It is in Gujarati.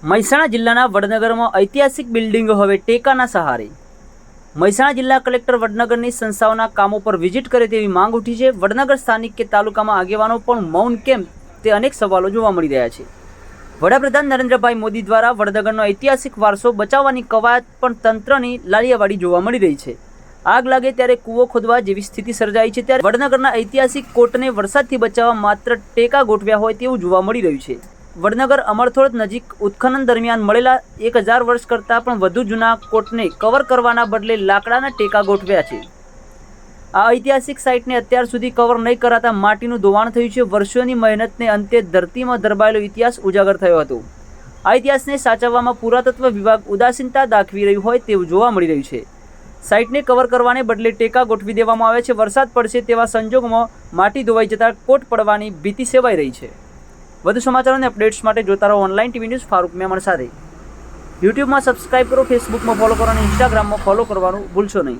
મહેસાણા જિલ્લાના વડનગરમાં ઐતિહાસિક બિલ્ડિંગો હવે ટેકાના સહારે। મહેસાણા જિલ્લા કલેક્ટર વડનગરની સંસ્થાઓના કામો પર વિઝિટ કરે તેવી માંગ ઉઠી છે। વડનગર સ્થાનિક કે તાલુકામાં આગેવાનો પણ મૌન કેમ તે અનેક સવાલો જોવા મળી રહ્યા છે। વડાપ્રધાન નરેન્દ્રભાઈ મોદી દ્વારા વડનગરનો ઐતિહાસિક વારસો બચાવવાની કવાયત પણ તંત્રની લાલિયાવાડી જોવા મળી રહી છે। આગ લાગે ત્યારે કૂવો ખોદવા જેવી સ્થિતિ સર્જાઈ છે, ત્યારે વડનગરના ઐતિહાસિક કોટને વરસાદથી બચાવવા માત્ર ટેકા ગોઠવ્યા હોય તેવું જોવા મળી રહ્યું છે। વડનગર અમરથોડ નજીક ઉત્ખનન દરમિયાન મળેલા 1000 વર્ષ કરતાં પણ વધુ જૂના કોટને કવર કરવાના બદલે લાકડાના ટેકા ગોઠવ્યા છે। આ ઐતિહાસિક સાઇટને અત્યાર સુધી કવર નહીં કરાતા માટીનું ધોવાણ થયું છે। વર્ષોની મહેનતને અંતે ધરતીમાં દરબાયેલો ઇતિહાસ ઉજાગર થયો હતો। આ ઇતિહાસને સાચવવામાં પુરાતત્વ વિભાગ ઉદાસીનતા દાખવી રહ્યું હોય તેવું જોવા મળી રહ્યું છે। સાઇટને કવર કરવાને બદલે ટેકા ગોઠવી દેવામાં આવે છે। વરસાદ પડશે તેવા સંજોગોમાં માટી ધોવાઈ જતાં કોટ પડવાની ભીતિ સેવાઈ રહી છે। વધુ સમાચારો અને અપડેટ્સ માટે જોતા રહો online TV news Farooq Memon સાથે। યુટ્યુબમાં સબસ્ક્રાઇબ કરો, ફેસબુકમાં ફોલો કરો અને ઇન્સ્ટાગ્રામમાં ફોલો કરવાનું ભૂલશો નહીં।